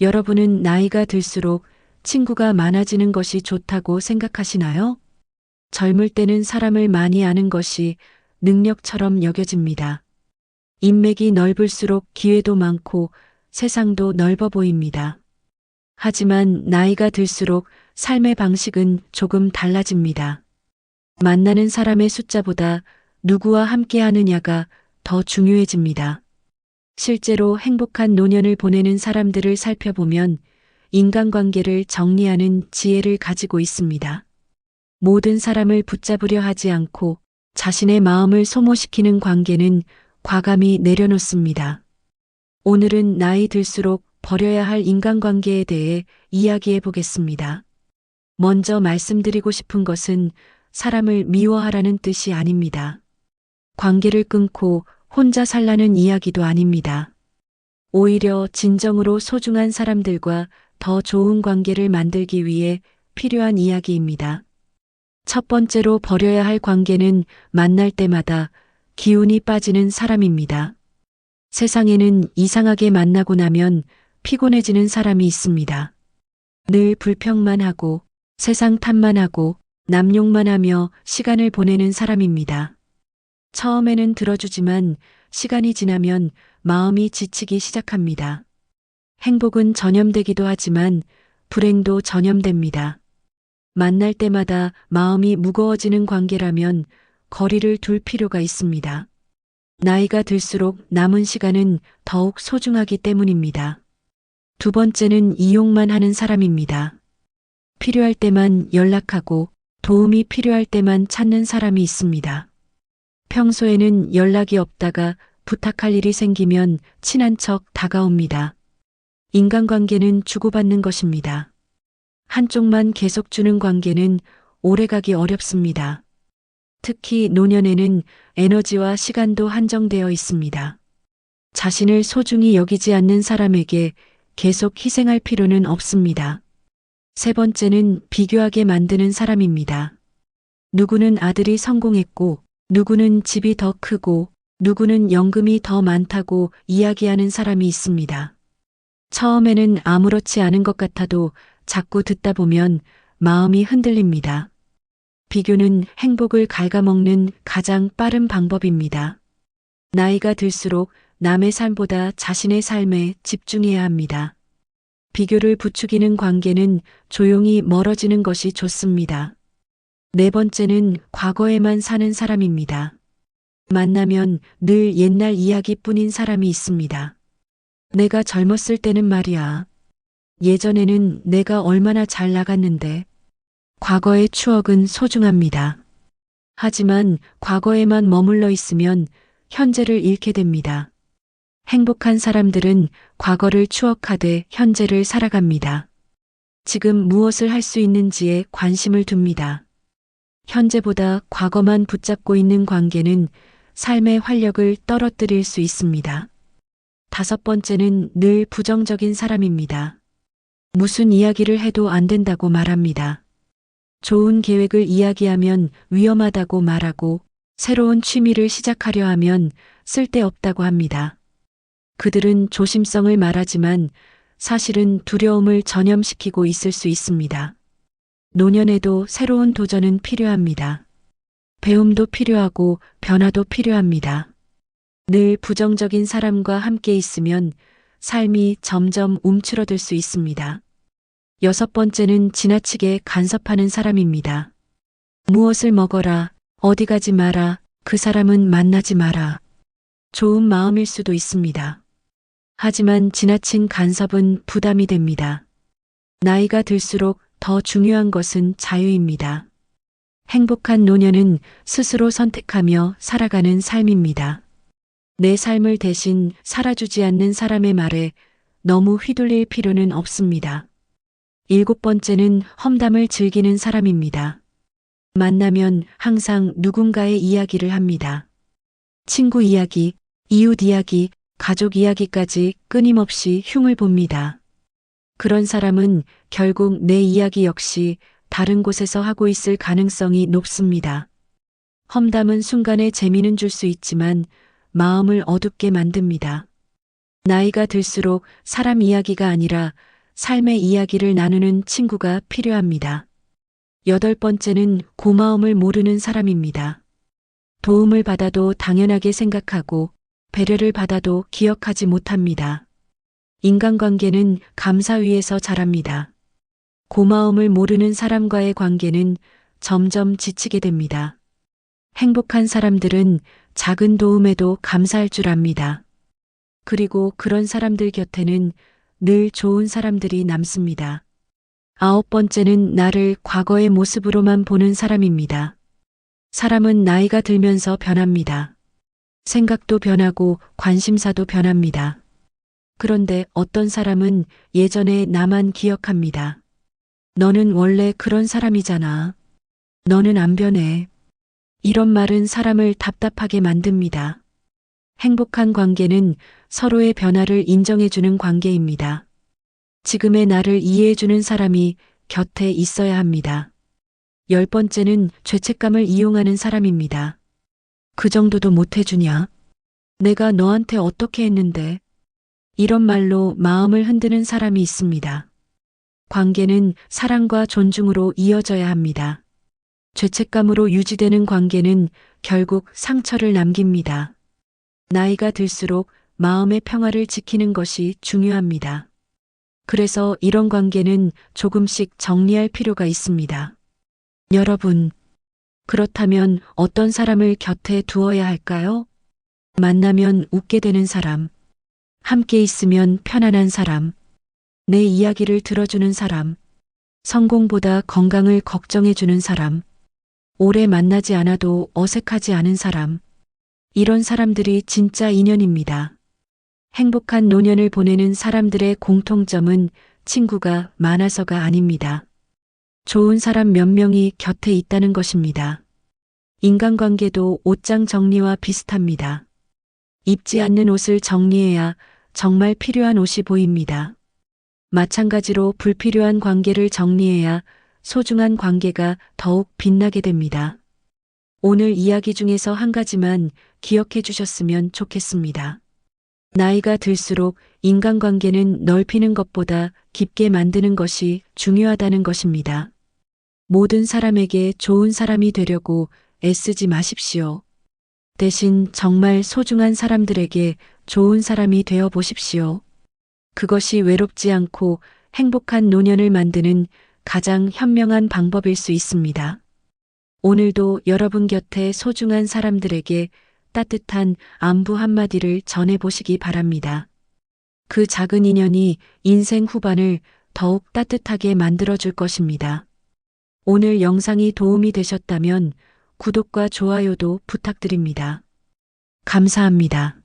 여러분은 나이가 들수록 친구가 많아지는 것이 좋다고 생각하시나요? 젊을 때는 사람을 많이 아는 것이 능력처럼 여겨집니다. 인맥이 넓을수록 기회도 많고 세상도 넓어 보입니다. 하지만 나이가 들수록 삶의 방식은 조금 달라집니다. 만나는 사람의 숫자보다 누구와 함께 하느냐가 더 중요해집니다. 실제로 행복한 노년을 보내는 사람들을 살펴보면 인간관계를 정리하는 지혜를 가지고 있습니다. 모든 사람을 붙잡으려 하지 않고 자신의 마음을 소모시키는 관계는 과감히 내려놓습니다. 오늘은 나이 들수록 버려야 할 인간관계에 대해 이야기해 보겠습니다. 먼저 말씀드리고 싶은 것은 사람을 미워하라는 뜻이 아닙니다. 관계를 끊고 혼자 살라는 이야기도 아닙니다. 오히려 진정으로 소중한 사람들과 더 좋은 관계를 만들기 위해 필요한 이야기입니다. 첫 번째로 버려야 할 관계는 만날 때마다 기운이 빠지는 사람입니다. 세상에는 이상하게 만나고 나면 피곤해지는 사람이 있습니다. 늘 불평만 하고 세상 탓만 하고 남 욕만 하며 시간을 보내는 사람입니다. 처음에는 들어주지만 시간이 지나면 마음이 지치기 시작합니다. 행복은 전염되기도 하지만 불행도 전염됩니다. 만날 때마다 마음이 무거워지는 관계라면 거리를 둘 필요가 있습니다. 나이가 들수록 남은 시간은 더욱 소중하기 때문입니다. 두 번째는 이용만 하는 사람입니다. 필요할 때만 연락하고 도움이 필요할 때만 찾는 사람이 있습니다. 평소에는 연락이 없다가 부탁할 일이 생기면 친한 척 다가옵니다. 인간관계는 주고받는 것입니다. 한쪽만 계속 주는 관계는 오래가기 어렵습니다. 특히 노년에는 에너지와 시간도 한정되어 있습니다. 자신을 소중히 여기지 않는 사람에게 계속 희생할 필요는 없습니다. 세 번째는 비교하게 만드는 사람입니다. 누구는 아들이 성공했고, 누구는 집이 더 크고, 누구는 연금이 더 많다고 이야기하는 사람이 있습니다. 처음에는 아무렇지 않은 것 같아도 자꾸 듣다 보면 마음이 흔들립니다. 비교는 행복을 갉아먹는 가장 빠른 방법입니다. 나이가 들수록 남의 삶보다 자신의 삶에 집중해야 합니다. 비교를 부추기는 관계는 조용히 멀어지는 것이 좋습니다. 네 번째는 과거에만 사는 사람입니다. 만나면 늘 옛날 이야기뿐인 사람이 있습니다. 내가 젊었을 때는 말이야. 예전에는 내가 얼마나 잘 나갔는데. 과거의 추억은 소중합니다. 하지만 과거에만 머물러 있으면 현재를 잃게 됩니다. 행복한 사람들은 과거를 추억하되 현재를 살아갑니다. 지금 무엇을 할 수 있는지에 관심을 둡니다. 현재보다 과거만 붙잡고 있는 관계는 삶의 활력을 떨어뜨릴 수 있습니다. 다섯 번째는 늘 부정적인 사람입니다. 무슨 이야기를 해도 안 된다고 말합니다. 좋은 계획을 이야기하면 위험하다고 말하고 새로운 취미를 시작하려 하면 쓸데없다고 합니다. 그들은 조심성을 말하지만 사실은 두려움을 전염시키고 있을 수 있습니다. 노년에도 새로운 도전은 필요합니다. 배움도 필요하고 변화도 필요합니다. 늘 부정적인 사람과 함께 있으면 삶이 점점 움츠러들 수 있습니다. 여섯 번째는 지나치게 간섭하는 사람입니다. 무엇을 먹어라, 어디 가지 마라, 그 사람은 만나지 마라. 좋은 마음일 수도 있습니다. 하지만 지나친 간섭은 부담이 됩니다. 나이가 들수록 더 중요한 것은 자유입니다. 행복한 노년은 스스로 선택하며 살아가는 삶입니다. 내 삶을 대신 살아주지 않는 사람의 말에 너무 휘둘릴 필요는 없습니다. 일곱 번째는 험담을 즐기는 사람입니다. 만나면 항상 누군가의 이야기를 합니다. 친구 이야기, 이웃 이야기, 가족 이야기까지 끊임없이 흉을 봅니다. 그런 사람은 결국 내 이야기 역시 다른 곳에서 하고 있을 가능성이 높습니다. 험담은 순간에 재미는 줄 수 있지만 마음을 어둡게 만듭니다. 나이가 들수록 사람 이야기가 아니라 삶의 이야기를 나누는 친구가 필요합니다. 8번째는 고마움을 모르는 사람입니다. 도움을 받아도 당연하게 생각하고 배려를 받아도 기억하지 못합니다. 인간관계는 감사 위에서 자랍니다. 고마움을 모르는 사람과의 관계는 점점 지치게 됩니다. 행복한 사람들은 작은 도움에도 감사할 줄 압니다. 그리고 그런 사람들 곁에는 늘 좋은 사람들이 남습니다. 9번째는 나를 과거의 모습으로만 보는 사람입니다. 사람은 나이가 들면서 변합니다. 생각도 변하고 관심사도 변합니다. 그런데 어떤 사람은 예전에 나만 기억합니다. 너는 원래 그런 사람이잖아. 너는 안 변해. 이런 말은 사람을 답답하게 만듭니다. 행복한 관계는 서로의 변화를 인정해주는 관계입니다. 지금의 나를 이해해주는 사람이 곁에 있어야 합니다. 10번째는 죄책감을 이용하는 사람입니다. 그 정도도 못해주냐? 내가 너한테 어떻게 했는데? 이런 말로 마음을 흔드는 사람이 있습니다. 관계는 사랑과 존중으로 이어져야 합니다. 죄책감으로 유지되는 관계는 결국 상처를 남깁니다. 나이가 들수록 마음의 평화를 지키는 것이 중요합니다. 그래서 이런 관계는 조금씩 정리할 필요가 있습니다. 여러분, 그렇다면 어떤 사람을 곁에 두어야 할까요? 만나면 웃게 되는 사람, 함께 있으면 편안한 사람, 내 이야기를 들어주는 사람, 성공보다 건강을 걱정해주는 사람, 오래 만나지 않아도 어색하지 않은 사람, 이런 사람들이 진짜 인연입니다. 행복한 노년을 보내는 사람들의 공통점은 친구가 많아서가 아닙니다. 좋은 사람 몇 명이 곁에 있다는 것입니다. 인간관계도 옷장 정리와 비슷합니다. 입지 않는 옷을 정리해야 정말 필요한 옷이 보입니다. 마찬가지로 불필요한 관계를 정리해야 소중한 관계가 더욱 빛나게 됩니다. 오늘 이야기 중에서 한 가지만 기억해 주셨으면 좋겠습니다. 나이가 들수록 인간관계는 넓히는 것보다 깊게 만드는 것이 중요하다는 것입니다. 모든 사람에게 좋은 사람이 되려고 애쓰지 마십시오. 대신 정말 소중한 사람들에게 좋은 사람이 되어 보십시오. 그것이 외롭지 않고 행복한 노년을 만드는 가장 현명한 방법일 수 있습니다. 오늘도 여러분 곁에 소중한 사람들에게 따뜻한 안부 한마디를 전해보시기 바랍니다. 그 작은 인연이 인생 후반을 더욱 따뜻하게 만들어줄 것입니다. 오늘 영상이 도움이 되셨다면 구독과 좋아요도 부탁드립니다. 감사합니다.